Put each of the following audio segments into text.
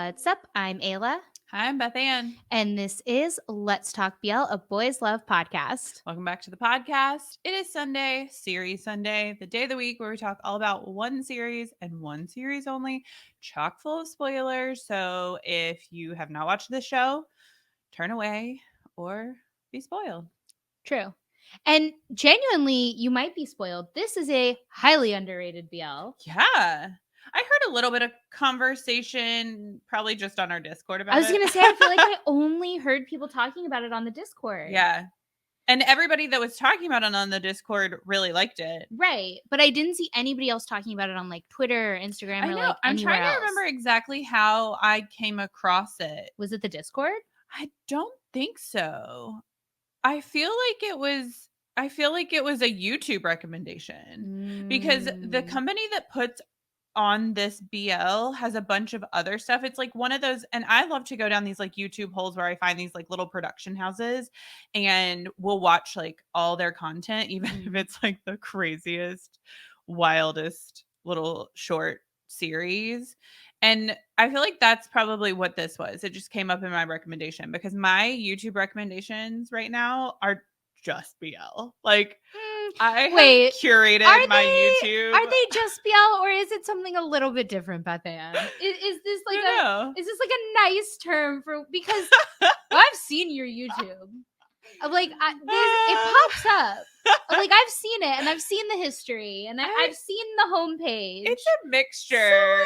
What's up? I'm Ayla. Hi, I'm Beth Ann. And this is Let's Talk BL, a Boys Love podcast. Welcome back to the podcast. It is Sunday, Series Sunday, the day of the week where we talk all about one series and one series only, chock full of spoilers. So if you have not watched the show, turn away or be spoiled. True. And genuinely, you might be spoiled. This is a highly underrated BL. Yeah. I heard a little bit of conversation, probably just on our Discord about it. I was going to say, I feel like I only heard people talking about it on the Discord. Yeah. And everybody that was talking about it on the Discord really liked it. Right. But I didn't see anybody else talking about it on like Twitter or Instagram or like I'm anywhere trying else. to remember exactly how I came across it. Was it the Discord? I don't think so. I feel like it was a YouTube recommendation because the company that puts on this BL has a bunch of other stuff. It's like one of those, and I love to go down these like YouTube holes where I find these like little production houses and we'll watch like all their content, even if it's like the craziest, wildest little short series. And I feel like that's probably what this was. It just came up in my recommendation because my YouTube recommendations right now are just BL. Like, I have curated my YouTube. Are they just BL or is it something a little bit different, Beth Ann? Is this like a nice term for, because I've seen your YouTube. Like it pops up. Like I've seen it and I've seen the history and I've seen the homepage. It's a mixture.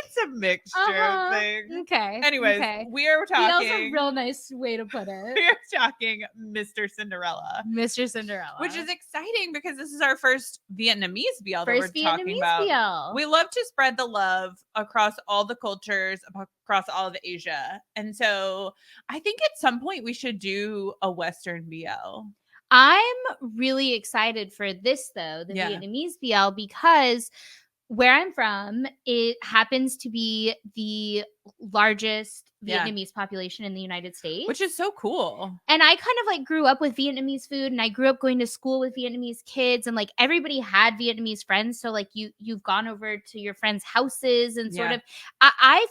It's a mixture of things. Okay. Anyways, we are talking. That's a real nice way to put it. We are talking Mr. Cinderella. Mr. Cinderella. Which is exciting because this is our first Vietnamese BL that we're talking about. BL. We love to spread the love across all the cultures, across all of Asia. And so I think at some point we should do a Western BL. I'm really excited for this, though, the Vietnamese BL, because where I'm from, it happens to be the largest Vietnamese population in the United States. Which is so cool. And I kind of like grew up with Vietnamese food and I grew up going to school with Vietnamese kids and like everybody had Vietnamese friends. So like you've gone over to your friends' houses and sort of, I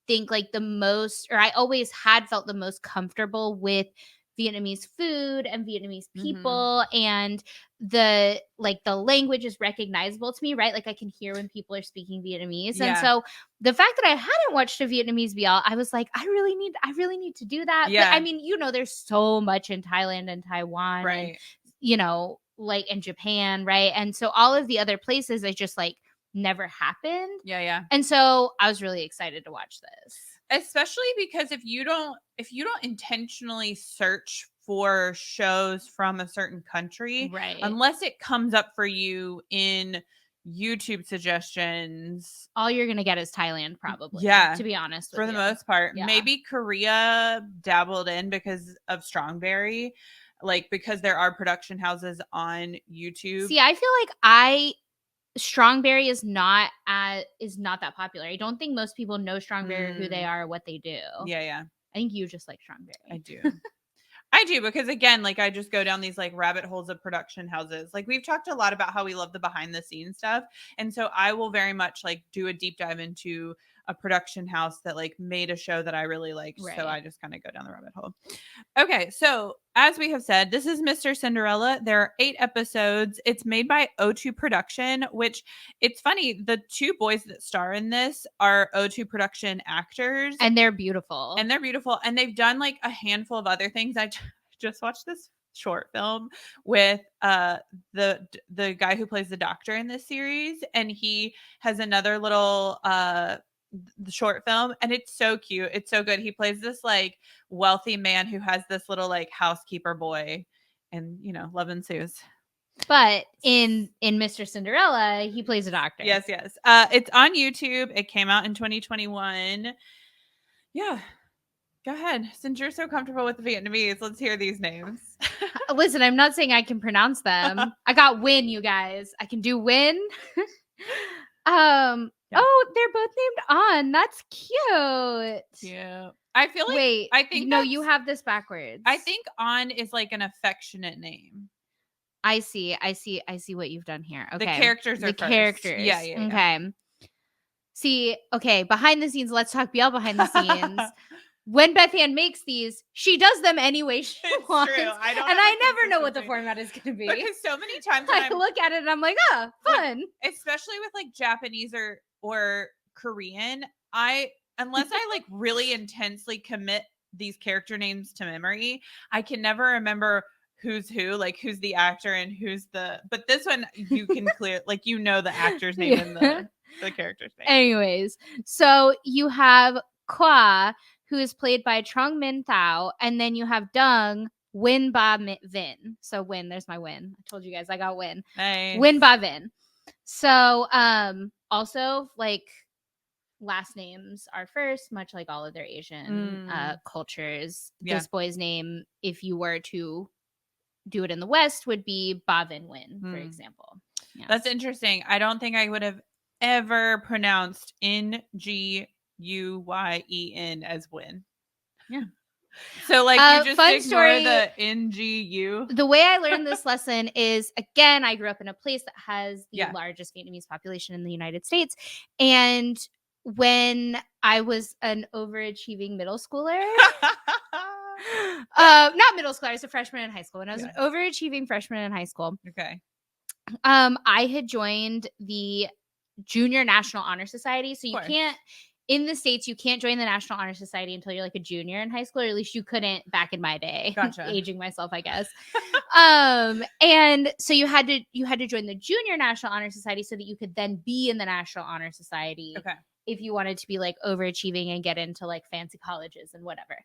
think like the most, or I always had felt the most comfortable with Vietnamese food and Vietnamese people, and the language is recognizable to me, right? Like I can hear when people are speaking Vietnamese. And so the fact that I hadn't watched a Vietnamese BL, I was like, I really need to do that. But I mean, there's so much in Thailand and Taiwan, right? And, like in Japan, right? And so all of the other places, I just like never happened. Yeah. And so I was really excited to watch this. Especially because if you don't intentionally search for shows from a certain country, right, unless it comes up for you in YouTube suggestions, all you're gonna get is Thailand, probably. To be honest, for the most part. Maybe Korea dabbled in because of Strongberry, like because there are production houses on YouTube. See, I feel like Strongberry is not that popular. I don't think most people know Strongberry, who they are, what they do. Yeah. I think you just like Strongberry. I do. I do, because again, like I just go down these like rabbit holes of production houses. Like we've talked a lot about how we love the behind the scenes stuff. And so I will very much like do a deep dive into a production house that like made a show that I really liked. Right. So I just kind of go down the rabbit hole. Okay. So as we have said, this is Mr. Cinderella. There are 8 episodes. It's made by O2 Production, which it's funny. The 2 boys that star in this are O2 Production actors. And they're beautiful. And they've done like a handful of other things. I just watched this short film with the guy who plays the doctor in this series, and he has another little the short film, and it's so cute. It's so good. He plays this like wealthy man who has this little like housekeeper boy, and love ensues. But in Mr. Cinderella, he plays a doctor. Yes. It's on YouTube. It came out in 2021. Yeah. Go ahead. Since you're so comfortable with the Vietnamese, let's hear these names. Listen, I'm not saying I can pronounce them. I got Win, you guys. I can do Win. Oh, they're both named An. That's cute. Yeah. I feel like I think no, you have this backwards. I think An is like an affectionate name. I see what you've done here. Okay. The characters are the first. Characters. Yeah. Okay. See, okay, behind the scenes, let's talk BL behind the scenes. When Beth Ann makes these, she does them any way she wants. True. I don't and have I a never know what the consistency. format is going to be. Because so many times when I look at it and I'm like, oh, fun. Especially with like Japanese or Korean, unless I like really intensely commit these character names to memory, I can never remember who's who, like who's the actor and who's the. But this one you can clear, like you know the actor's name and the character's name. Anyways, so you have Kwa, who is played by Trong Min Thao, and then you have Dung Win Ba Vin. So Win, there's my win. I told you guys I got Win. Nice. Win Ba Vin. So also like last names are first, much like all of their Asian cultures. Yeah. This boy's name, if you were to do it in the West, would be Ba Vin Win, for example. Yeah. That's interesting. I don't think I would have ever pronounced Nguyen as Win. Yeah. So like you just fun ignore story, the NGU. The way I learned this lesson is, again, I grew up in a place that has the largest Vietnamese population in the United States. And when I was an overachieving middle schooler, not middle schooler, I was a freshman in high school. When I was an overachieving freshman in high school, I had joined the Junior National Honor Society. So you can't, in the States, you can't join the National Honor Society until you're like a junior in high school, or at least you couldn't back in my day. Gotcha. Aging myself, I guess. And so you had to join the Junior National Honor Society so that you could then be in the National Honor Society. Okay. If you wanted to be like overachieving and get into like fancy colleges and whatever.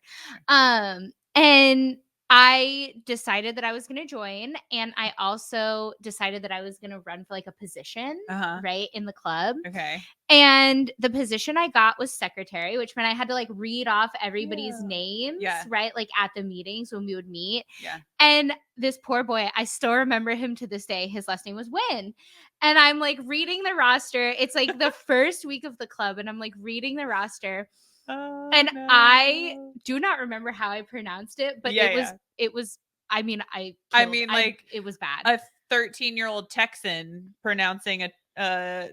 And I decided that I was going to join, and I also decided that I was going to run for like a position, right, in the club. Okay. And the position I got was secretary, which meant I had to like read off everybody's names, right, like at the meetings when we would meet. Yeah. And this poor boy, I still remember him to this day. His last name was Win. And I'm like reading the roster. It's like the first week of the club, and I'm like reading the roster. Oh, and no. I do not remember how I pronounced it, but it was, I mean, it was bad. A 13-year-old Texan pronouncing a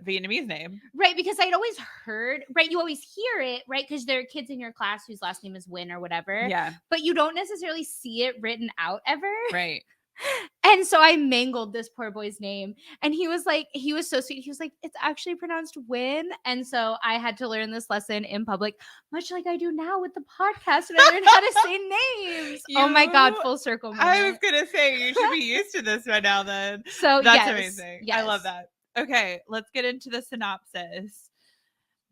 Vietnamese name. Right, because I'd always heard, right, you always hear it, right, because there are kids in your class whose last name is Win or whatever. Yeah. But you don't necessarily see it written out ever. Right. And so I mangled this poor boy's name, and he was so sweet. He was like, it's actually pronounced Win. And so I had to learn this lesson in public, much like I do now with the podcast, and I learned how to say names. Oh my God, full circle moment. I was going to say, you should be used to this by now then. So that's amazing. Yes. I love that. Okay, let's get into the synopsis.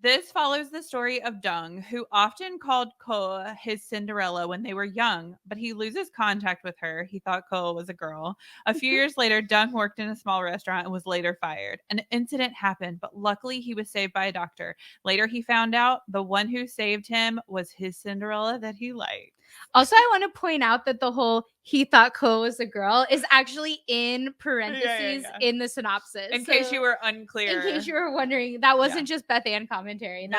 This follows the story of Dung, who often called Ko his Cinderella when they were young, but he loses contact with her. He thought Ko was a girl. A few years later, Dung worked in a small restaurant and was later fired. An incident happened, but luckily he was saved by a doctor. Later, he found out the one who saved him was his Cinderella that he liked. Also, I want to point out that the whole he thought Ko was a girl is actually in parentheses in the synopsis. In case you were unclear. In case you were wondering, that wasn't just Beth Ann commentary.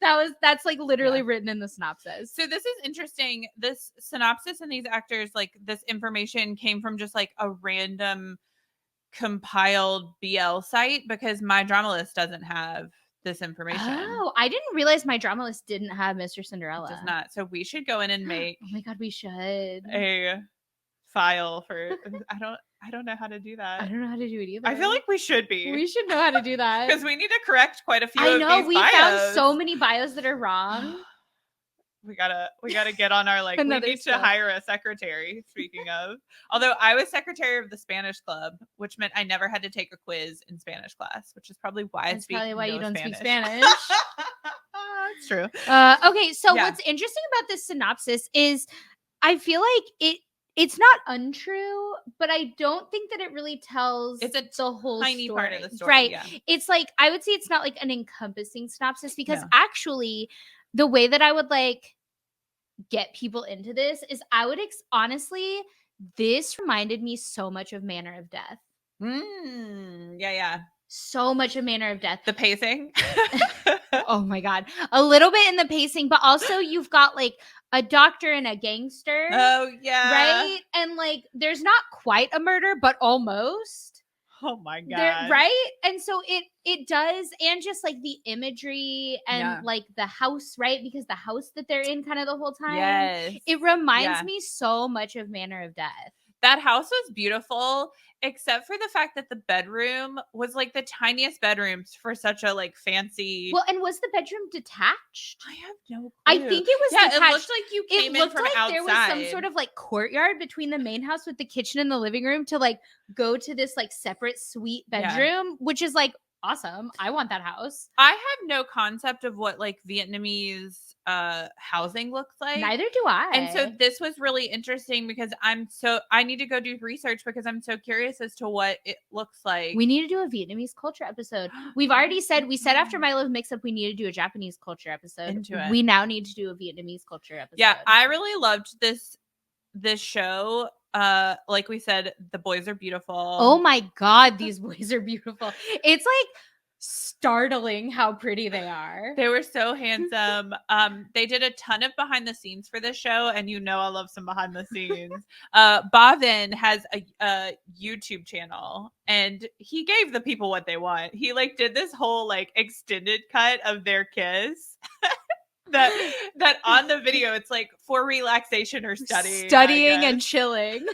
That's like literally written in the synopsis. So this is interesting. This synopsis and these actors, like this information came from just like a random compiled BL site, because My Drama List doesn't have this information. Oh, I didn't realize My Drama List didn't have Mr. Cinderella. It does not. So we should go in and make oh my God, we should a file for I don't know how to do that. I don't know how to do it either. I feel like we should be. We should know how to do that. Because we need to correct quite a few I know, of these we bios. found so many bios that are wrong. We gotta get on our we need to hire a secretary, speaking of. Although I was secretary of the Spanish club, which meant I never had to take a quiz in Spanish class, which is probably why That's probably why you don't Spanish. speak Spanish. It's true. Okay, so what's interesting about this synopsis is I feel like it's not untrue, but I don't think that it really tells the whole tiny story. Part of the story. Right. Yeah. It's like, I would say it's not like an encompassing synopsis, because actually the way that I would like get people into this is I would honestly, this reminded me so much of Manner of Death. Yeah. So much of Manner of Death. The pacing. Oh my God. A little bit in the pacing, but also you've got like a doctor and a gangster. Oh yeah. Right? And like there's not quite a murder, but almost. Oh my god. Right? And so it does, and just like the imagery and like the house, right? Because the house that they're in kind of the whole time. Yes. It reminds me so much of Manor of Death. That house was beautiful, except for the fact that the bedroom was like the tiniest bedrooms for such a like fancy. Well, and was the bedroom detached? I have no clue. I think it was detached. It looked like you came in from outside. There was some sort of like courtyard between the main house with the kitchen and the living room to like go to this like separate suite bedroom, which is like awesome. I want that house. I have no concept of what like Vietnamese housing looks like. Neither do I. And so this was really interesting because I need to go do research because I'm so curious as to what it looks like. We need to do a Vietnamese culture episode. We said after My Love Mix Up we need to do a Japanese culture episode. We now need to do a Vietnamese culture episode. Yeah, I really loved this show. Like we said, the boys are beautiful. Oh my god, these boys are beautiful. It's like startling how pretty they are. They were so handsome. They did a ton of behind the scenes for this show, and I love some behind the scenes. Bhavin has a YouTube channel, and he gave the people what they want. He like did this whole like extended cut of their kiss. that on the video it's like for relaxation or studying and chilling.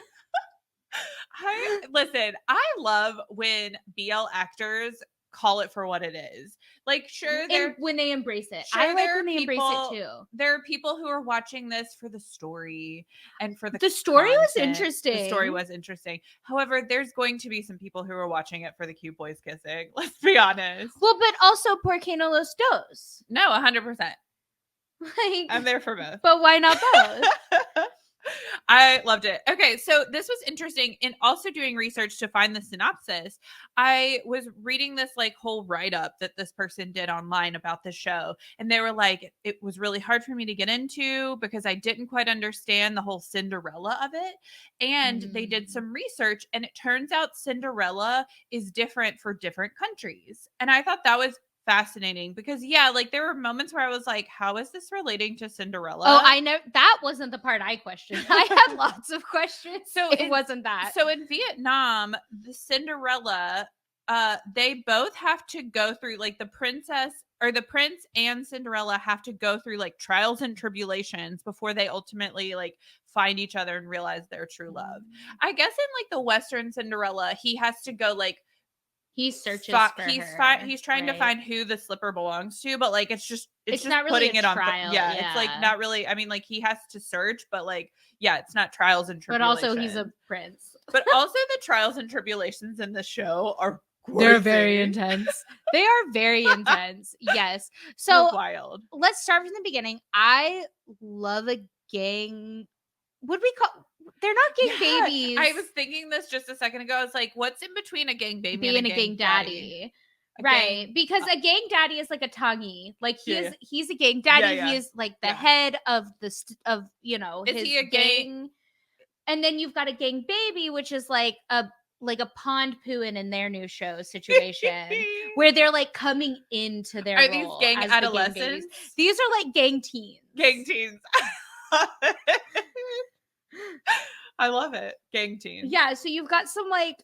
Listen, I love when BL actors call it for what it is. Like, sure, when they embrace it. Sure, I like when they embrace it too. There are people who are watching this for the story and for the story content. was interesting. The story was interesting. However, there's going to be some people who are watching it for the cute boys kissing. Let's be honest. Well, but also ¿Por qué no los dos? No, 100%. Like, I'm there for both. But why not both? I loved it. Okay, so this was interesting. In also doing research to find the synopsis, I was reading this like whole write-up that this person did online about the show. And they were like, it was really hard for me to get into because I didn't quite understand the whole Cinderella of it. And they did some research, and it turns out Cinderella is different for different countries. And I thought that was fascinating because like there were moments where I was like, how is this relating to Cinderella? Oh, I know that wasn't the part I questioned. I had lots of questions. So it wasn't that. So in Vietnam, the Cinderella, they both have to go through like the prince and Cinderella have to go through like trials and tribulations before they ultimately like find each other and realize their true love. I guess in like the Western Cinderella, he has to go like he searches for her. He's trying to find who the slipper belongs to, but like it's just not really putting it trial, on. Yeah, it's like not really. I mean, like he has to search, but like it's not trials and tribulations. But also he's a prince. But also the trials and tribulations in the show are crazy. They're very intense. They are very intense. Yes. So they're wild. Let's start from the beginning. I love a gang. Would we call? They're not gang babies. I was thinking this just a second ago. I was like, what's in between a gang baby and a gang daddy? Right. Because a gang daddy is like a tonguey. Like he's a gang daddy. He is like the head of is his he a gang? And then you've got a gang baby, which is like a pond pooing in their new show situation where they're like coming into their role. These gang adolescents? These are like gang teens. Gang teens. I love it. Gang teens. Yeah, so you've got some like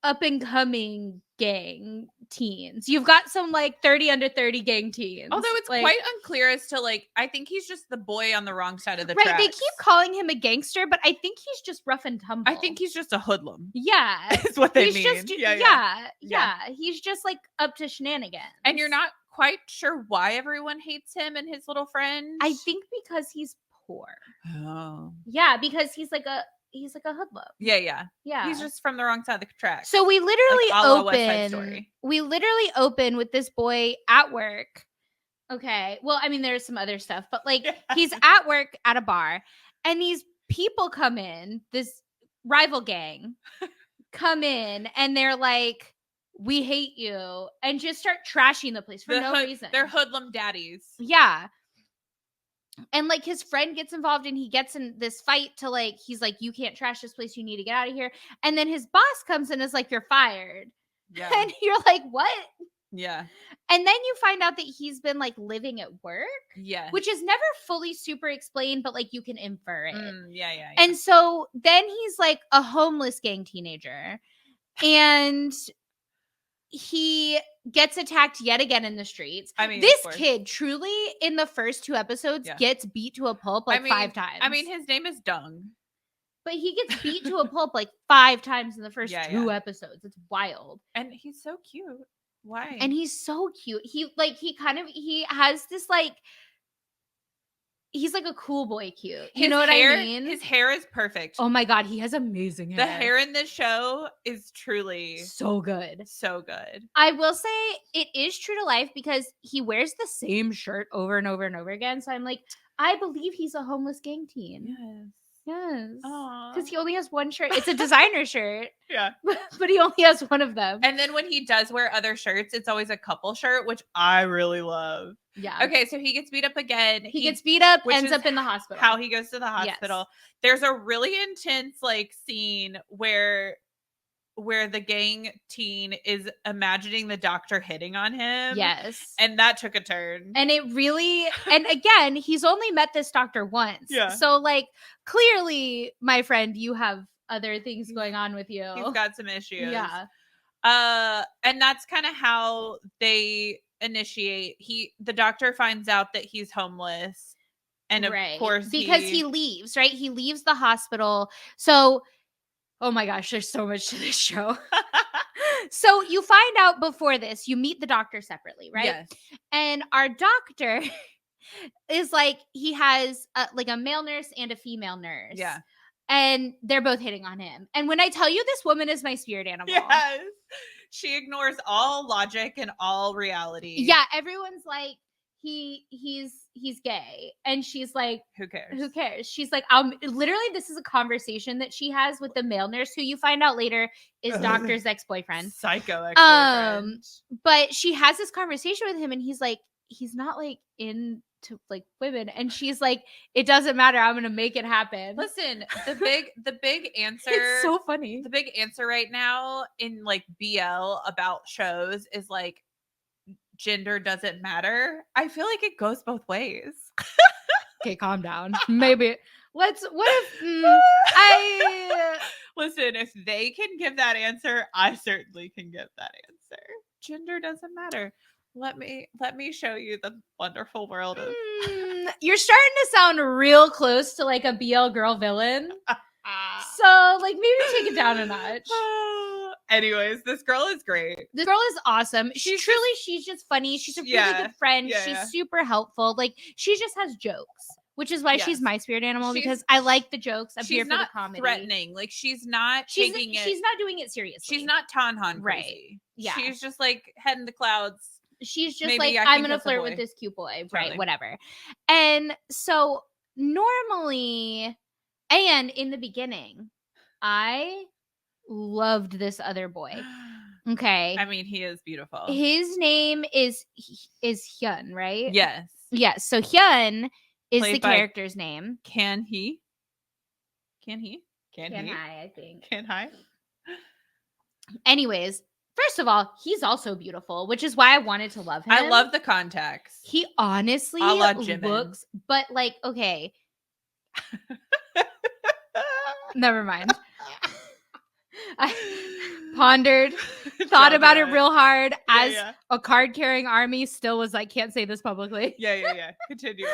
up and coming gang teens. You've got some like 30 under 30 gang teens. Although it's like, quite unclear as to like, I think he's just the boy on the wrong side of the tracks. Right, they keep calling him a gangster, but I think he's just rough and tumble. I think he's just a hoodlum. Yeah. Is what they mean. Just, yeah. He's just like up to shenanigans. And you're not quite sure why everyone hates him and his little friend. I think because he's poor. Oh. Yeah, because he's like a hoodlum. Yeah. He's just from the wrong side of the track. So we literally open with this boy at work. Okay. Well, I mean, there's some other stuff, but like he's at work at a bar, and these people come in, this rival gang come in, and they're like, we hate you, and just start trashing the place for no reason. They're hoodlum daddies. Yeah. And like his friend gets involved, and he gets in this fight to like, he's like, you can't trash this place. You need to get out of here. And then his boss comes in and is like, you're fired. Yeah. And you're like, what? Yeah. And then you find out that he's been like living at work. Yeah. Which is never fully super explained, but like you can infer it. Yeah. And so then he's like a homeless gang teenager. And he gets attacked yet again in the streets. I mean, this kid truly in the first 2 episodes gets beat to a pulp like 5 times. I mean, his name is Dung. But he gets beat to a pulp like 5 times in the first 2 episodes. It's wild. And he's so cute. Why? And he's so cute. He has this like, he's like a cool boy cute. You know what I mean? His hair is perfect. Oh my God, he has amazing hair. The hair in this show is truly so good. So good. I will say it is true to life because he wears the same shirt over and over and over again. So I'm like, I believe he's a homeless gang teen. Yes. Yes. Because he only has one shirt. It's a designer shirt. Yeah. But he only has one of them. And then when he does wear other shirts, it's always a couple shirt, which I really love. Yeah. Okay, so he gets beat up again. He gets beat up, ends up in the hospital. How he goes to the hospital. Yes. There's a really intense like scene where the gang teen is imagining the doctor hitting on him. Yes. And that took a turn. And it really, and again, he's only met this doctor once. Yeah. So like, clearly, my friend, you have other things going on with you. He's got some issues. Yeah. And that's kind of how they initiate. The doctor finds out that he's homeless. And of course, because he leaves, right? He leaves the hospital. So, oh my gosh, there's so much to this show. So you find out before this, you meet the doctor separately, right? Yes. And our doctor is like, he has like a male nurse and a female nurse. Yeah. And they're both hitting on him. And when I tell you, this woman is my spirit animal. Yes. She ignores all logic and all reality. Yeah. Everyone's like, he's gay, and she's like, who cares? She's like, literally, this is a conversation that she has with the male nurse, who you find out later is doctor's ex-boyfriend. Psycho ex-boyfriend. But she has this conversation with him, and he's like, he's not like into like women, and she's like, it doesn't matter, I'm gonna make it happen. Listen, the big answer, it's so funny. The big answer right now in like BL about shows is like, gender doesn't matter. I feel like it goes both ways. Okay, calm down. Maybe what if listen, if they can give that answer, I certainly can give that answer. Gender doesn't matter. Let me show you the wonderful world of You're starting to sound real close to like a BL girl villain. So like, maybe take it down a notch. Anyways, this girl is great. This girl is awesome. She's just funny. She's a really good friend. Yeah, she's super helpful. Like, she just has jokes, which is why she's my spirit animal, because I like the jokes. I'm here for the comedy. She's not threatening. Like, she's not taking it. She's not doing it seriously. She's not Tanhan crazy. Right. Yeah. She's just like head in the clouds. She's just like, I'm going to flirt with this cute boy. Totally. Right. Whatever. And so normally, and in the beginning, I loved this other boy. Okay. I mean, he is beautiful. His name is Hyun, right? Yes. Yes. So Hyun is the character's name. Can he? Can I think. Can I? Anyways, first of all, he's also beautiful, which is why I wanted to love him. I love the context. He honestly looks, but like, okay. Never mind. I pondered, thought about it real hard as a card-carrying army still was like, can't say this publicly. Yeah. Continue.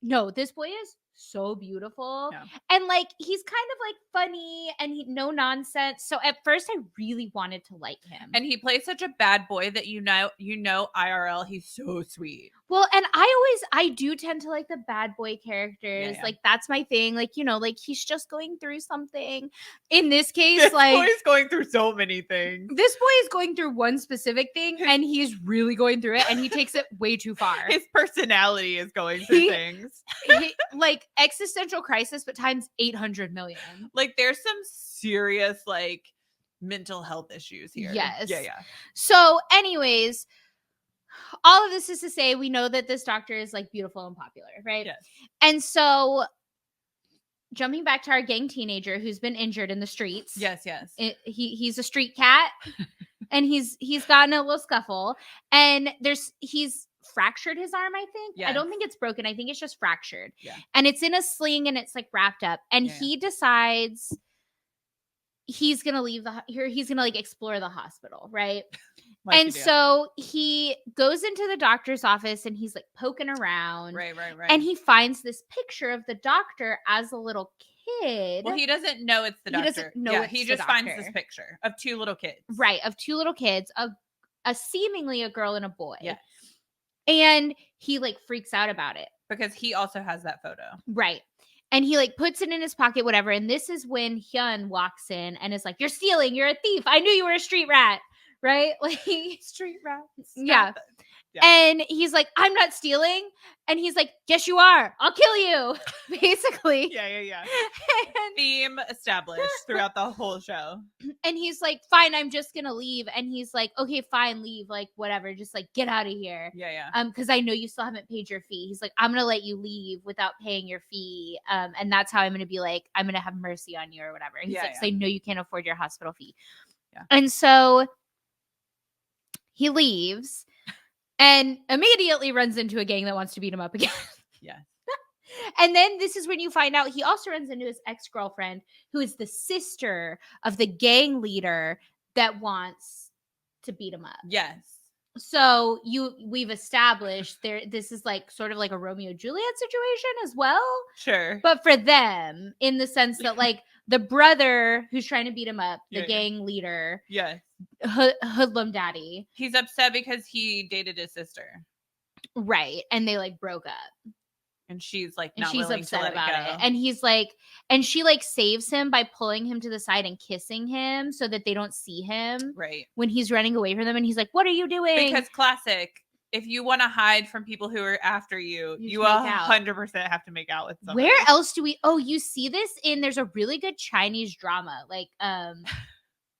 No, this boy is so beautiful. Yeah. And like, he's kind of like funny and no nonsense. So at first I really wanted to like him. And he plays such a bad boy that you know IRL, he's so sweet. Well, and I do tend to like the bad boy characters. Yeah. Like, that's my thing. Like, you know, like, he's just going through something. In this case, this boy is going through so many things. This boy is going through one specific thing, and he's really going through it, and he takes it way too far. His personality is going through things. Like, existential crisis, but times 800 million. Like, there's some serious, like, mental health issues here. Yes. Yeah. So, anyways, all of this is to say, we know that this doctor is like beautiful and popular, right? Yes. And so, jumping back to our gang teenager who's been injured in the streets. Yes. He's a street cat, and he's gotten a little scuffle, and he's fractured his arm, I think. Yes. I don't think it's broken. I think it's just fractured. Yeah. And it's in a sling, and it's like wrapped up. And he decides he's gonna leave he's gonna like explore the hospital, right? Like And so he goes into the doctor's office and he's like poking around. Right. And he finds this picture of the doctor as a little kid. Well, he doesn't know it's the doctor. He doesn't know it's he the just finds doctor. this picture of 2 little kids. Right, of 2 little kids, a seemingly a girl and a boy. Yes. And he like freaks out about it. Because he also has that photo. Right. And he like puts it in his pocket, whatever. And this is when Hyun walks in and is like, "You're stealing. You're a thief. I knew you were a street rat." Right? Like street rat. Yeah. And he's like, "I'm not stealing." And he's like, "Yes, you are. I'll kill you." Basically. Yeah. Theme established throughout the whole show. And he's like, "Fine, I'm just gonna leave." And he's like, "Okay, fine, leave. Like, whatever. Just like get out of here." Yeah. Because I know you still haven't paid your fee. He's like, "I'm gonna let you leave without paying your fee. And that's how I'm gonna be like, I'm gonna have mercy on you or whatever." And he's like, "'Cause I know you can't afford your hospital fee." Yeah. And so he leaves and immediately runs into a gang that wants to beat him up again. Yeah. And then this is when you find out he also runs into his ex-girlfriend, who is the sister of the gang leader that wants to beat him up. Yes. So we've established this is like sort of like a Romeo Juliet situation as well. Sure. But for them, in the sense that like the brother who's trying to beat him up, the gang leader, yes, hoodlum daddy, he's upset because he dated his sister, right? And they like broke up. And she's like, and she's upset about it. And he's like, and she like saves him by pulling him to the side and kissing him so that they don't see him. Right. When he's running away from them. And he's like, "What are you doing?" Because classic, if you want to hide from people who are after you, you 100% have to make out with somebody. Where else do we? Oh, you see this there's a really good Chinese drama. Like,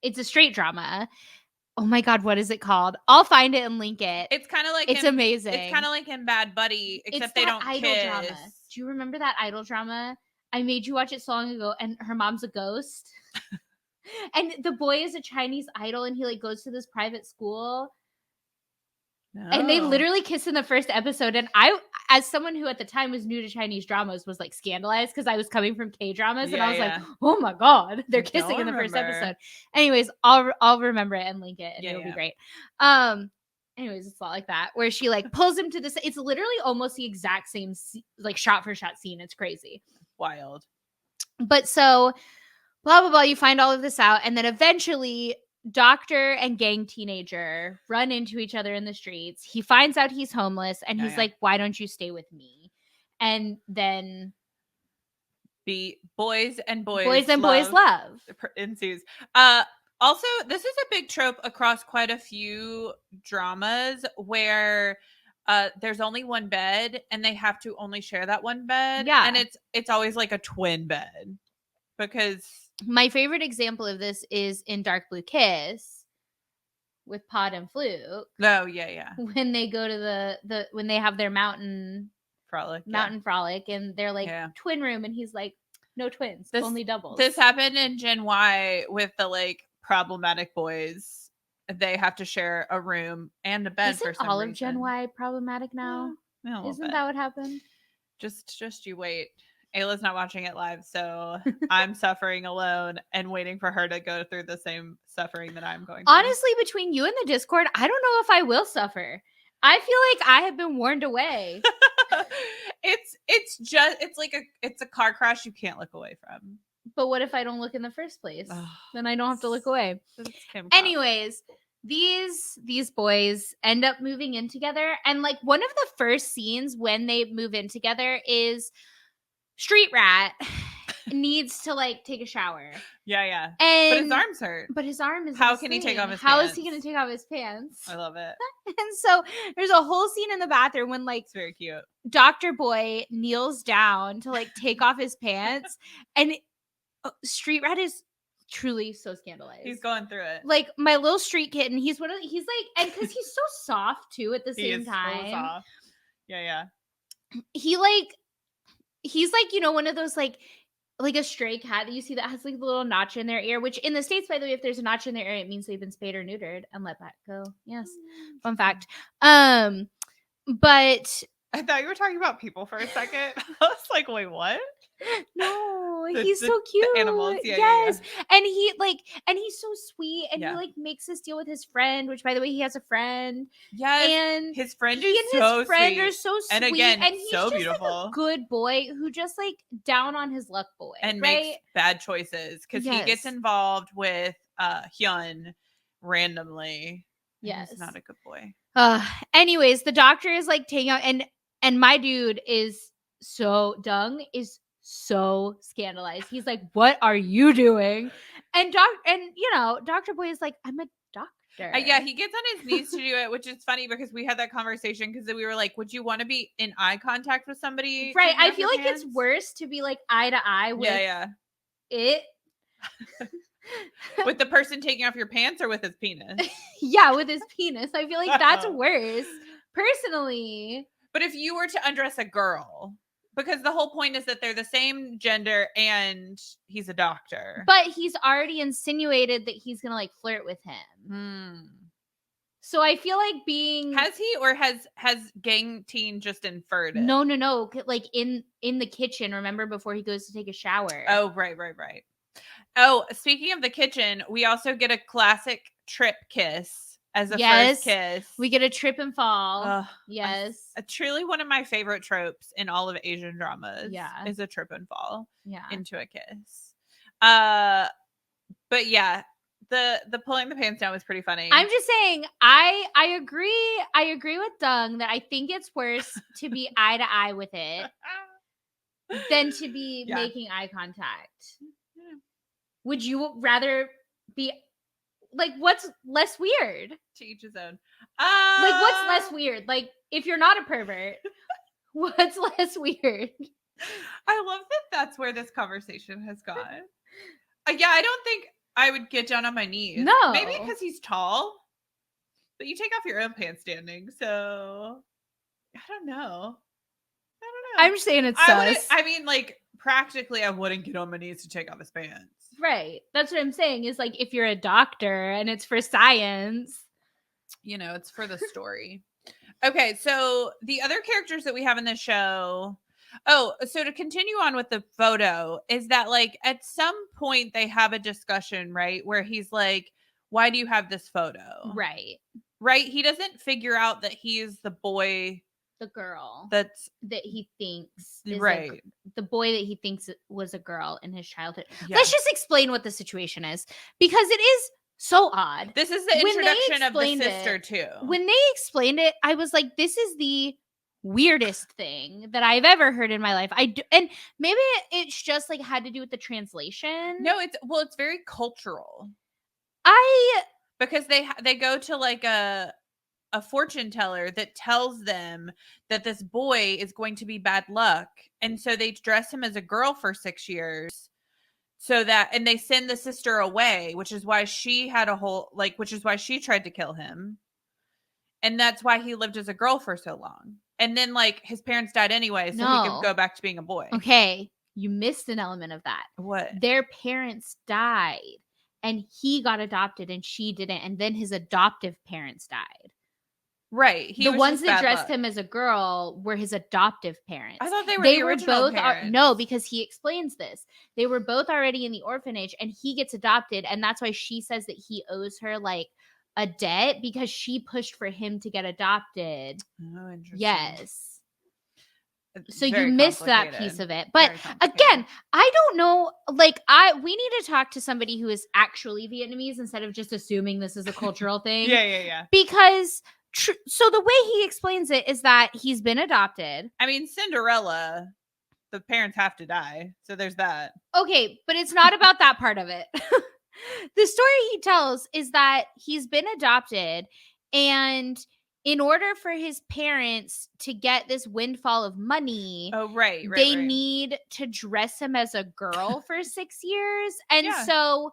it's a straight drama. Oh my God, what is it called? I'll find it and link it. It's kind of like it's amazing. It's kind of like in Bad Buddy, except they don't idol kiss. Drama. Do you remember that idol drama? I made you watch it so long ago, and her mom's a ghost. And the boy is a Chinese idol, and he like goes to this private school. No. And they literally kiss in the first episode. And I, as someone who at the time was new to Chinese dramas, was like scandalized because I was coming from K-dramas. And I was like, "Oh my God, they're kissing in the first episode." Anyways, I'll remember it and link it, and it'll be great. Anyways, it's a lot like that, where she like pulls him to this. It's literally almost the exact same like shot for shot scene. It's crazy. Wild. But so blah, blah, blah. You find all of this out. And then eventually doctor and gang teenager run into each other in the streets. He finds out he's homeless and he's like, "Why don't you stay with me?" And then boys love ensues. Also, this is a big trope across quite a few dramas where there's only one bed and they have to only share that one bed. Yeah. And it's always like a twin bed. Because my favorite example of this is in Dark Blue Kiss with Pod and Fluke. Oh, yeah. When they go to the when they have their mountain frolic and they're like twin room, and he's like, "No twins, only doubles." This happened in Gen Y with the like problematic boys. They have to share a room and a bed. Isn't for some all reason. of Gen Y problematic now? Yeah, isn't that what happened? Just you wait. Ayla's not watching it live, so I'm suffering alone and waiting for her to go through the same suffering that I'm going through. Honestly, between you and the Discord, I don't know if I will suffer. I feel like I have been warned away. It's a car crash you can't look away from. But what if I don't look in the first place? Then I don't have to look away. Anyways, these boys end up moving in together, and like one of the first scenes when they move in together is Street Rat needs to like take a shower. Yeah. And but his arm's hurt. But his arm is How can he take off his pants? How is he going to take off his pants? I love it. And so there's a whole scene in the bathroom when like it's very cute. Dr. Boy kneels down to like take off his pants, and Street Rat is truly so scandalized. He's going through it. Like my little street kitten, he's like, and because he's so soft too at the same time. So soft. Yeah. He's like, you know, one of those like a stray cat that you see that has like the little notch in their ear, which in the States, by the way, if there's a notch in their ear, it means they've been spayed or neutered and let that go. Yes. Fun fact. But I thought you were talking about people for a second. I was like, wait, what? No, The, he's the, so the animals. cute. Yeah, yeah, yeah. Yes. And he's so sweet and he Yeah. like makes this deal with his friend, which by the way, he has a friend. Yes. And His friend he is and his so friend are sweet. so And sweet again, and he's so just like a beautiful. good boy who just like down on his luck boy, And right? makes bad choices because he gets Yes. involved with Hyun randomly. And he's Yes. not a good boy. Anyways, the doctor is like taking out and my dude is Dung is so scandalized. He's like, "What are you doing?" And Dr. Boy is like, "I'm a doctor." Yeah, he gets on his knees to do it, which is funny because we had that conversation because we were like, would you want to be in eye contact with somebody? Right. taking I off feel your like pants? it's worse to be like eye to eye with Yeah. it. With the person taking off your pants or with his penis? Yeah, with his penis. I feel like that's worse, personally. But if you were to undress a girl, because the whole point is that they're the same gender and he's a doctor. But he's already insinuated that he's gonna like flirt with him. So I feel like being Has he or has Gang Teen just inferred it? No. Like in the kitchen, remember before he goes to take a shower. Oh, right. Oh, speaking of the kitchen, we also get a classic trip kiss as a first kiss. We get a trip and fall. Yes. A truly one of my favorite tropes in all of Asian dramas. Yeah. Is a trip and fall. Yeah. Into a kiss. But yeah, the pulling the pants down was pretty funny. I'm just saying, I agree with Dung that I think it's worse to be eye to eye with it than to be making eye contact. Yeah. Would you rather be like, what's less weird? To each his own. Like, what's less weird? Like, if you're not a pervert, what's less weird? I love that that's where this conversation has gone. Yeah, I don't think I would get down on my knees. No. Maybe because he's tall. But you take off your own pants standing, so I don't know. I'm just saying it's sus. I mean, like, practically I wouldn't get on my knees to take off his pants. Right. That's what I'm saying is like if you're a doctor and it's for science. It's for the story. Okay, so the other characters that we have in this show. Oh, so to continue on with the photo is that like at some point they have a discussion, right? Where he's like, why do you have this photo? Right. Right? He doesn't figure out that he's the boy. The girl that he thinks is right. The boy that he thinks was a girl in his childhood. Yeah. Let's just explain what the situation is because it is so odd. This is the introduction of the sister too. When they explained it, I was like, this is the weirdest thing that I've ever heard in my life. And maybe it's just like had to do with the translation. No, it's very cultural. Because they go to like a fortune teller that tells them that this boy is going to be bad luck. And so they dress him as a girl for 6 years and they send the sister away, which is why she had which is why she tried to kill him. And that's why he lived as a girl for so long. And then like his parents died anyway, so he could go back to being a boy. Okay. You missed an element of that. What? Their parents died and he got adopted and she didn't. And then his adoptive parents died. Right. The ones that dressed him as a girl were his adoptive parents. I thought they were the original parents. No, because he explains this. They were both already in the orphanage and he gets adopted. And that's why she says that he owes her like a debt because she pushed for him to get adopted. Oh, interesting. Yes. So you missed that piece of it. But again, I don't know. Like we need to talk to somebody who is actually Vietnamese instead of just assuming this is a cultural thing. Yeah. Because so the way he explains it is that he's been adopted. I mean, Cinderella, the parents have to die. So there's that. Okay, but it's not about that part of it. The story he tells is that he's been adopted and in order for his parents to get this windfall of money, they need to dress him as a girl for 6 years. And so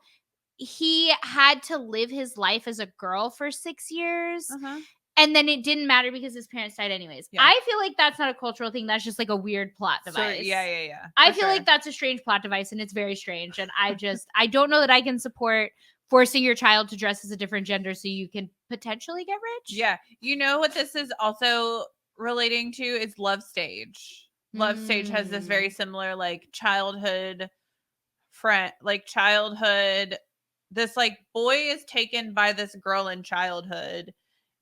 he had to live his life as a girl for 6 years. Uh-huh. And then it didn't matter because his parents died anyways. Yeah. I feel like that's not a cultural thing. That's just like a weird plot device. Yeah. I feel like that's a strange plot device and it's very strange. And I don't know that I can support forcing your child to dress as a different gender so you can potentially get rich. Yeah. You know what this is also relating to is Love Stage. Love Stage has this very similar like childhood friend, like childhood. This like boy is taken by this girl in childhood,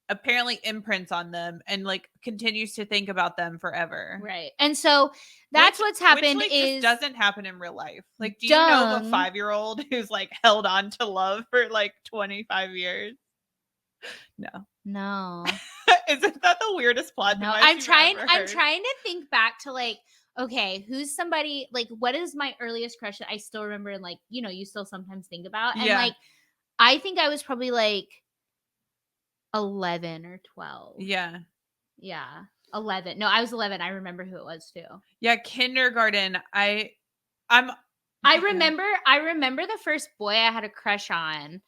apparently imprints on them, and like continues to think about them forever. Right. And so that's what's happened which, like, is just doesn't happen in real life. Like, do you know of a Dung 5-year-old who's like held on to love for like 25 years? No. No. Isn't that the weirdest plot No, device I'm you've trying ever I'm heard? trying to think back to like, okay, who's somebody like what is my earliest crush that I still remember and like, you know, you still sometimes think about? And Yeah. like I think I was probably like 11 or 12. Yeah. Yeah. 11. No, I was 11. I remember who it was too. Yeah, kindergarten. I'm I remember the first boy I had a crush on.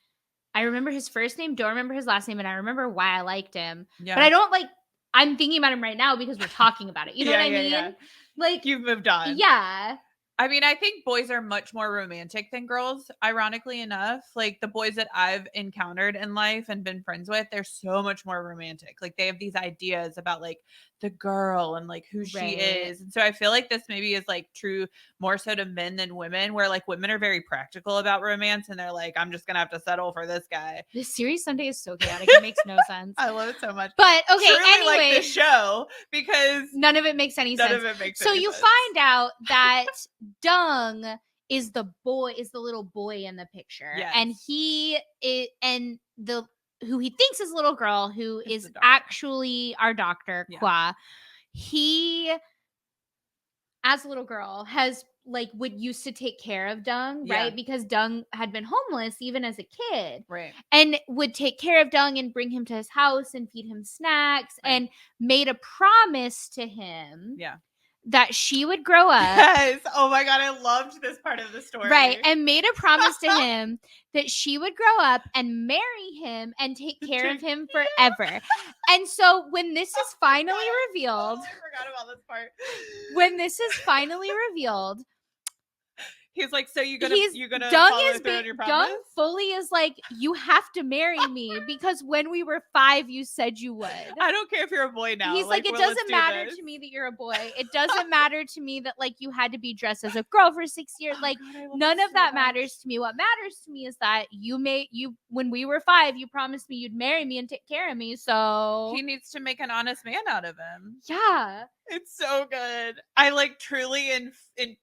I remember his first name, don't remember his last name, and I remember why I liked him. Yeah. But I don't like I'm thinking about him right now because we're talking about it. You know what I mean? Yeah. Like You've moved on. Yeah. I mean, I think boys are much more romantic than girls, ironically enough. Like the boys that I've encountered in life and been friends with, they're so much more romantic. Like they have these ideas about like the girl and like who she is. And so I feel like this maybe is like true more so to men than women, where like women are very practical about romance and they're like, I'm just gonna have to settle for this guy. This series Sunday is so chaotic. It makes no sense. I love it so much. But okay, truly anyway, like the show because none of it makes any sense. None of it makes so any you sense. find out that Dung is the little boy in the picture. Yes. And he is, and the who he thinks is a little girl who It's is actually our doctor, Kwa. He as a little girl has like would used to take care of Dung, right? Because Dung had been homeless even as a kid. Right. And would take care of Dung and bring him to his house and feed him snacks and made a promise to him that she would grow up. Yes. Oh my God. I loved this part of the story. Right. And made a promise to him that she would grow up and marry him and take care of him forever. And so when this is finally revealed, I forgot about this part. When this is finally revealed, he's like, so you're gonna Dung follow is through on your promise? Dung fully is like, you have to marry me because when we were 5, you said you would. I don't care if you're a boy now. He's like, it doesn't matter to me that you're a boy. It doesn't matter to me that like you had to be dressed as a girl for 6 years. Like none of that matters to me. What matters to me is that when we were 5, you promised me you'd marry me and take care of me. So he needs to make an honest man out of him. Yeah. It's so good. I like truly in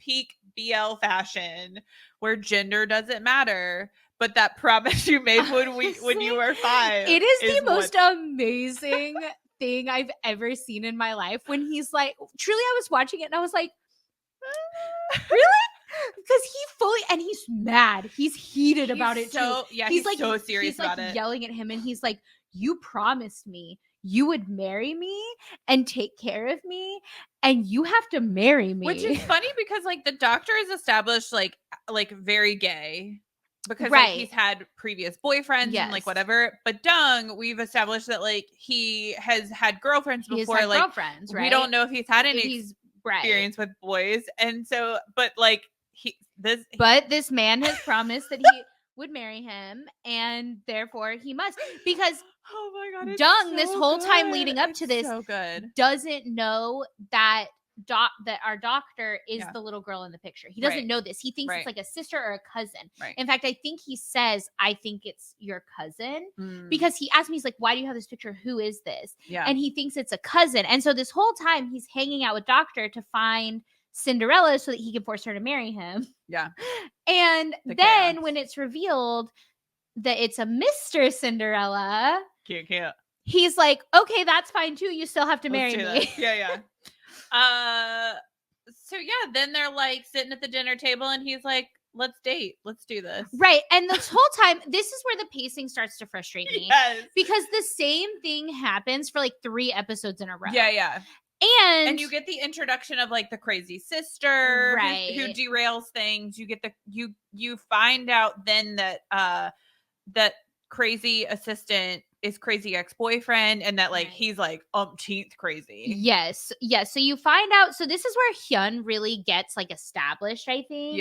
peak BL fashion where gender doesn't matter, but that promise you made when you were 5. It is the most amazing thing I've ever seen in my life. When he's like, truly, I was watching it and I was like, really? Because he's mad. He's heated about it too. Yeah, he's like so serious about it. Yelling at him, and he's like, "You promised me you would marry me and take care of me, and you have to marry me." Which is funny because like the doctor is established like very gay because like, he's had previous boyfriends and like whatever. But Dung, we've established that like he has had girlfriends before. Like girlfriends, right? We don't know if he's had any experience with boys, and so but like this man has promised that he would marry him, and therefore he must, because oh my God, Dung so this whole time leading up to this so doesn't know that our doctor is the little girl in the picture. He doesn't know this. He thinks it's like a sister or a cousin. In fact, I think he says, I think it's your cousin, because he asked me, he's like, why do you have this picture? Who is this? And he thinks it's a cousin. And so this whole time he's hanging out with doctor to find Cinderella so that he can force her to marry him. And then when it's revealed that it's a Mr. Cinderella, cute. He's like, okay, that's fine too. You still have to marry me. Yeah. So yeah, then they're like sitting at the dinner table and he's like, let's date. Let's do this. Right. And this whole time, this is where the pacing starts to frustrate me. Yes. Because the same thing happens for like 3 episodes in a row. Yeah. And you get the introduction of like the crazy sister who derails things. You get you find out then that that crazy assistant is crazy ex-boyfriend, and that like he's like umpteenth crazy. Yes. So you find out, so this is where Hyun really gets like established, I think.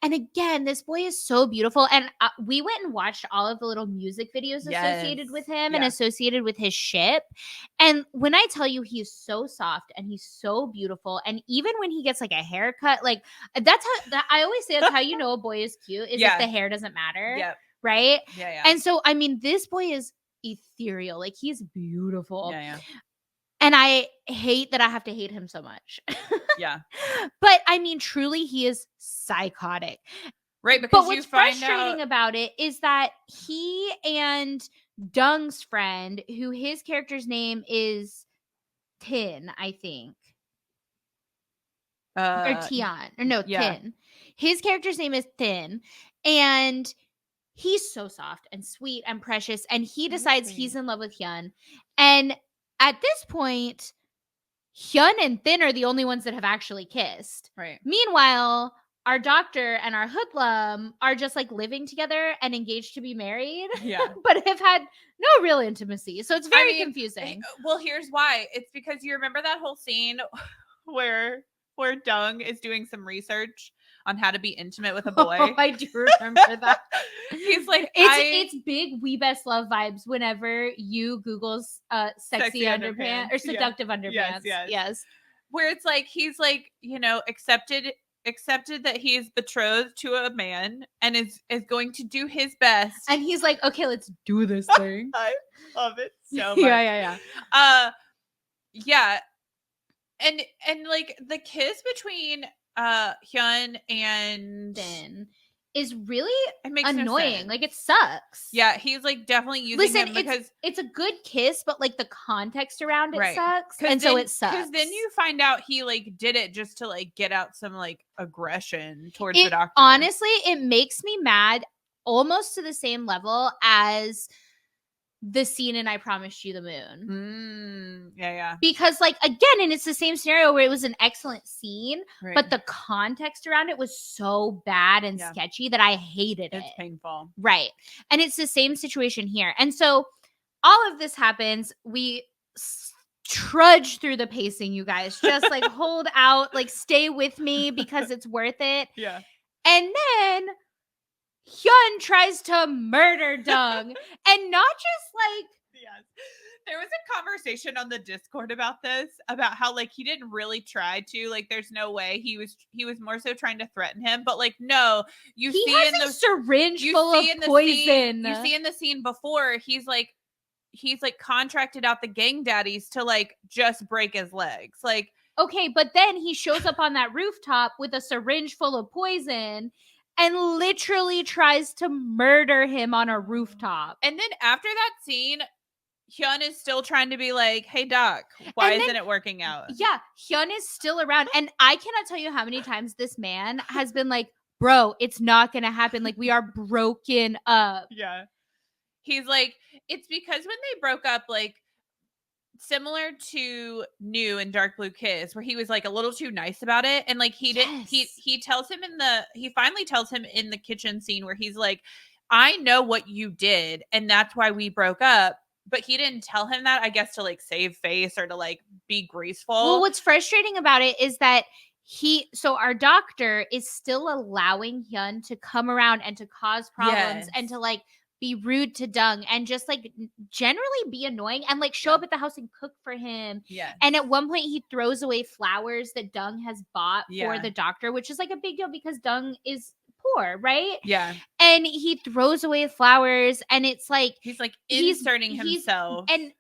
And again, this boy is so beautiful. And we went and watched all of the little music videos associated with him and associated with his ship. And when I tell you he's so soft and he's so beautiful, and even when he gets like a haircut, like that's how I always say that's how you know a boy is cute is if the hair doesn't matter. Yep. Right? Yeah. And so, I mean, this boy is ethereal. Like he's beautiful. Yeah. And I hate that I have to hate him so much. Yeah. But I mean, truly, he is psychotic. Right. Because but what's frustrating about it is that he and Dung's friend, who his character's name is Tin, I think. Or Tian. Or no, Tin. His character's name is Tin. And he's so soft and sweet and precious. And he decides he's in love with Hyun. And at this point, Hyun and Thin are the only ones that have actually kissed. Right. Meanwhile, our doctor and our hoodlum are just like living together and engaged to be married. Yeah. But have had no real intimacy. So it's very confusing. Well, here's why. It's because you remember that whole scene where Dung is doing some research on how to be intimate with a boy. Oh, I do remember that. He's like, it's big We Best Love vibes whenever you Google sexy underpants or seductive underpants. Yes. Where it's like, he's like, accepted that he is betrothed to a man and is going to do his best. And he's like, okay, let's do this thing. I love it so much. Yeah. Yeah. And like the kiss between Hyun and Thin is really annoying. No, like it sucks. Yeah, he's like definitely using him because it's a good kiss, but like the context around it sucks. And so it sucks. Because then you find out he like did it just to like get out some like aggression towards the doctor. Honestly, it makes me mad almost to the same level as the scene in I Promised You the Moon. Yeah. Because like, again, and it's the same scenario where it was an excellent scene, but the context around it was so bad and sketchy that I hated it. It's painful. Right. And it's the same situation here. And so all of this happens. We trudge through the pacing, you guys. Just like hold out, like stay with me because it's worth it. Yeah. And then Hyun tries to murder Dung. And not just like... Yes. There was a conversation on the Discord about this, about how like he didn't really try to, like there's no way he was more so trying to threaten him, but like no, he has a syringe full of poison. You see in the scene before, he's like contracted out the gang daddies to like just break his legs. Like, okay, but then he shows up on that rooftop with a syringe full of poison and literally tries to murder him on a rooftop. And then after that scene, Hyun is still trying to be like, hey, Doc, why isn't it working out? Yeah, Hyun is still around. And I cannot tell you how many times this man has been like, bro, it's not going to happen. Like, we are broken up. Yeah. He's like, it's because when they broke up, like, similar to New and Dark Blue Kiss, where he was like a little too nice about it, and like he finally tells him in the kitchen scene where he's like, I know what you did and that's why we broke up, but he didn't tell him that, I guess, to like save face or to like be graceful. Well, what's frustrating about it is that our doctor is still allowing Hyun to come around and to cause problems and to like be rude to Dung and just like generally be annoying and like show up at the house and cook for him. Yeah. And at one point he throws away flowers that Dung has bought for the doctor, which is like a big deal because Dung is poor, right? Yeah. And he throws away flowers and it's like he's like inserting himself. And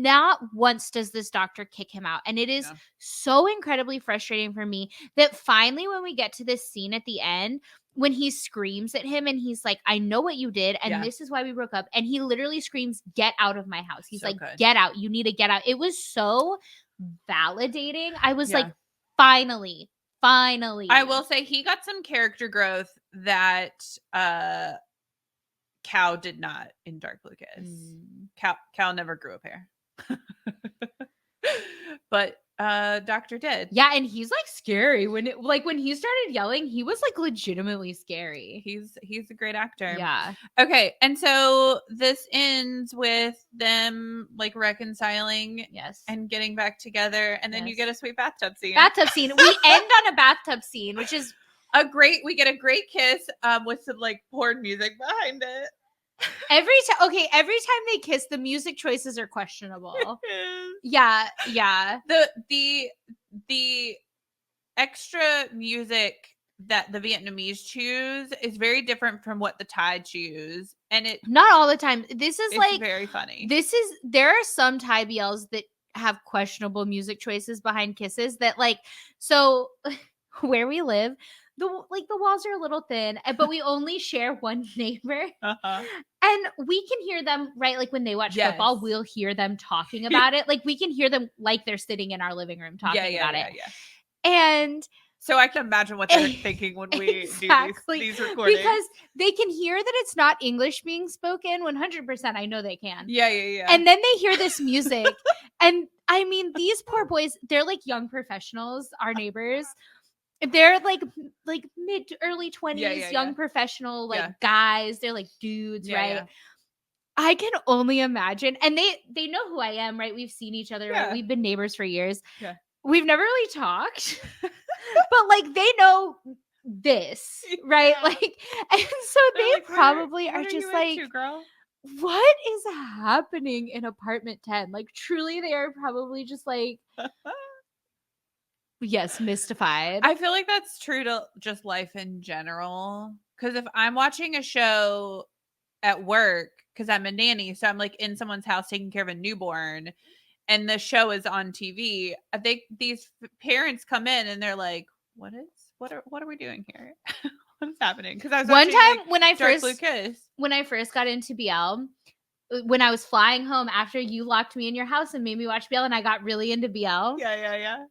not once does this doctor kick him out. And it is so incredibly frustrating for me that finally when we get to this scene at the end, when he screams at him and he's like, I know what you did and this is why we broke up. And he literally screams, get out of my house. He's so like, good. Get out. You need to get out. It was so validating. I was like, finally. I will say he got some character growth that Cow did not in Dark Blue Kiss. Cow never grew a pair. But Doctor did. Yeah, and he's like scary. When he started yelling, he was like legitimately scary. He's a great actor. Yeah. Okay, and so this ends with them like reconciling and getting back together, and then you get a sweet bathtub scene. We end on a bathtub scene, which is We get a great kiss with some like porn music behind it. Every time they kiss, the music choices are questionable. Yeah. The extra music that the Vietnamese choose is very different from what the Thai choose, and not all the time. This is like very funny. There are some Thai BLs that have questionable music choices behind kisses that like, so where we live, the walls are a little thin, but we only share one neighbor. And we can hear them, right? Like when they watch football, we'll hear them talking about it. Like we can hear them like they're sitting in our living room talking about it. And so I can imagine what they're thinking when we do these recordings. Because they can hear that it's not English being spoken 100%. I know they can. Yeah. And then they hear this music. And I mean, these poor boys, they're like young professionals, our neighbors. They're like mid to early 20s, young professional guys. They're like dudes, right? Yeah. I can only imagine. And they know who I am, right? We've seen each other, right? We've been neighbors for years. Yeah. We've never really talked. But like they know this, right? Like, and so they like, probably are just like, girl? What is happening in apartment 10? Like truly they are probably just like yes, mystified. I feel like that's true to just life in general. Because if I'm watching a show at work, because I'm a nanny, so I'm like in someone's house taking care of a newborn, and the show is on TV, these parents come in and they're like, what are we doing here? What's happening? Because I was one watching, time like, when I Dark first Lucas. When I first got into BL, when I was flying home after you locked me in your house and made me watch BL, and I got really into BL. Yeah.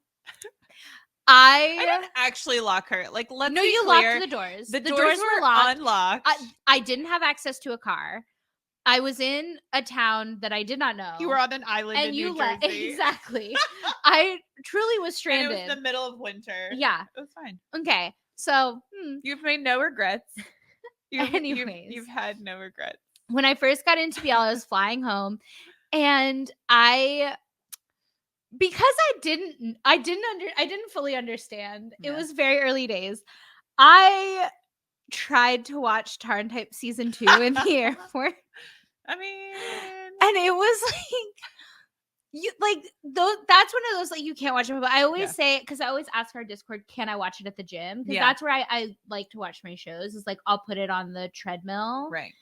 I didn't actually lock her. Like, let's no, be you clear. locked the doors. The doors were locked. Unlocked. I didn't have access to a car. I was in a town that I did not know. You were on an island in New Jersey. Exactly. I truly was stranded. And it was the middle of winter. Yeah. It was fine. Okay. So you've made no regrets. Anyways, you've had no regrets. When I first got into BL, I was flying home, and because I didn't fully understand. Yeah. It was very early days. I tried to watch Tarn-Type season 2 in the airport. I mean, and it was that's one of those like you can't watch it. But I always say it because I always ask our Discord, can I watch it at the gym? Because that's where I like to watch my shows. Is like I'll put it on the treadmill. Right.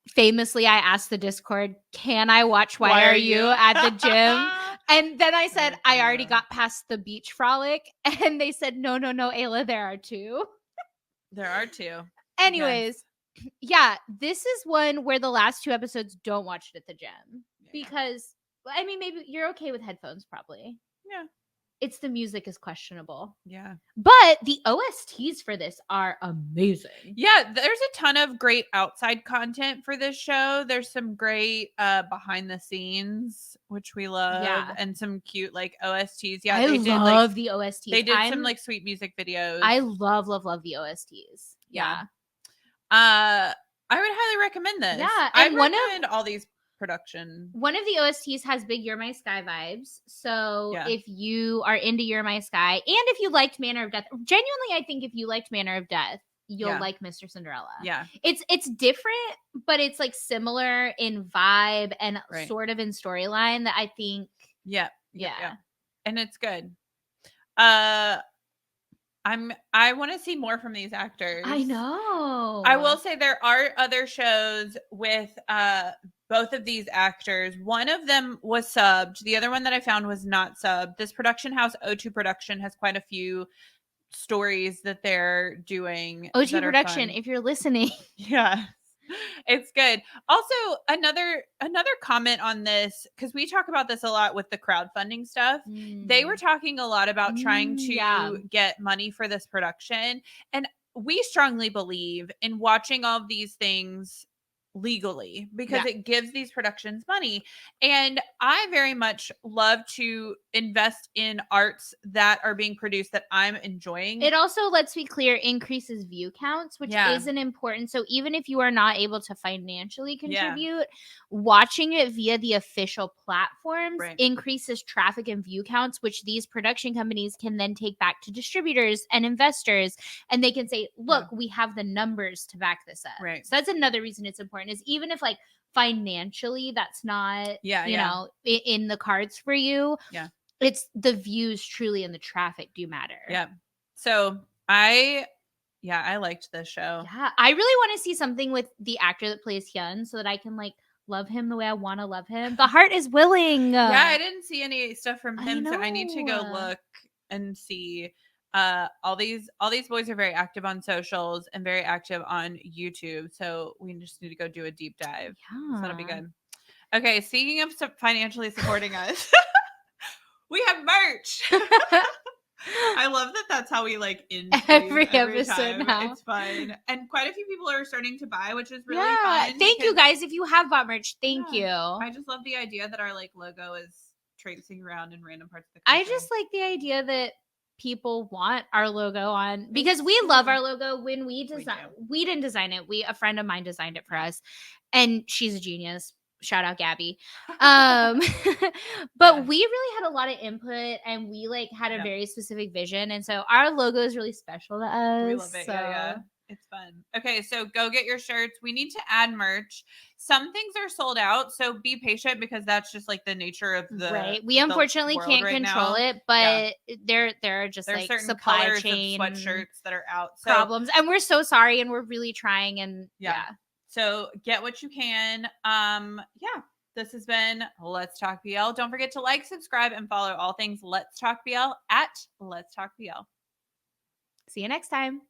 Famously, I asked the Discord, can I watch Why Are You at the gym? And then I said, I already got past the beach frolic. And they said, no, Ayla, there are two. There are two. Anyways, yeah, this is one where the last 2 episodes don't watch it at the gym. Because, I mean, maybe you're okay with headphones, probably. Yeah. It's the music is questionable. Yeah. But the OSTs for this are amazing. Yeah, there's a ton of great outside content for this show. There's some great behind the scenes, which we love. Yeah. And some cute like OSTs. Yeah, I love the OSTs. They did some like sweet music videos. I love the OSTs. Yeah. I would highly recommend this. Yeah. And I recommend all these production. One of the OSTs has big You're My Sky vibes. So if you are into You're My Sky, and if you liked Manor of Death, genuinely, I think if you liked Manor of Death, you'll like Mr. Cinderella. Yeah. It's different, but it's like similar in vibe and sort of in storyline that I think. Yeah. And it's good. I want to see more from these actors. I know. I will say there are other shows with both of these actors. One of them was subbed. The other one that I found was not subbed. This production house, O2 Production, has quite a few stories that they're doing. O2 Production, if you're listening. Yeah. It's good. Also, another comment on this, because we talk about this a lot with the crowdfunding stuff. They were talking a lot about trying to get money for this production. And we strongly believe in watching all of these things legally because it gives these productions money. And I very much love to invest in arts that are being produced that I'm enjoying. It also, let's be clear, increases view counts, which is an important. So even if you are not able to financially contribute, watching it via the official platforms increases traffic and view counts, which these production companies can then take back to distributors and investors. And they can say, look, we have the numbers to back this up. So that's another reason it's important, is even if like financially that's not, you know, in the cards for you. It's the views truly and the traffic do matter. So I liked this show. I really want to see something with the actor that plays Hyun so that I can like love him the way I want to love him. The heart is willing. I didn't see any stuff from him, so I need to go look and see. All these boys are very active on socials and very active on YouTube, so we just need to go do a deep dive. So that'll be good. Okay, speaking of financially supporting us, we have merch. I love that that's how we like end every episode time. Now. It's fun. And quite a few people are starting to buy, which is really fun. Thank you guys. If you have bought merch, thank you. I just love the idea that our like logo is traipsing around in random parts of the country. I just like the idea that people want our logo on, because we love our logo. When we didn't design it. A friend of mine designed it for us, and she's a genius. Shout out Gabby. But we really had a lot of input, and we like had a very specific vision, and so our logo is really special to us. We love it. So. It's fun. Okay, so go get your shirts. We need to add merch. Some things are sold out, so be patient because that's just like the nature of the We unfortunately can't control it, but there are just like certain supply colors chain of sweatshirts that are out. So, problems, and we're so sorry, and we're really trying. And so get what you can. This has been Let's Talk BL. Don't forget to like, subscribe, and follow all things Let's Talk BL at Let's Talk BL. See you next time.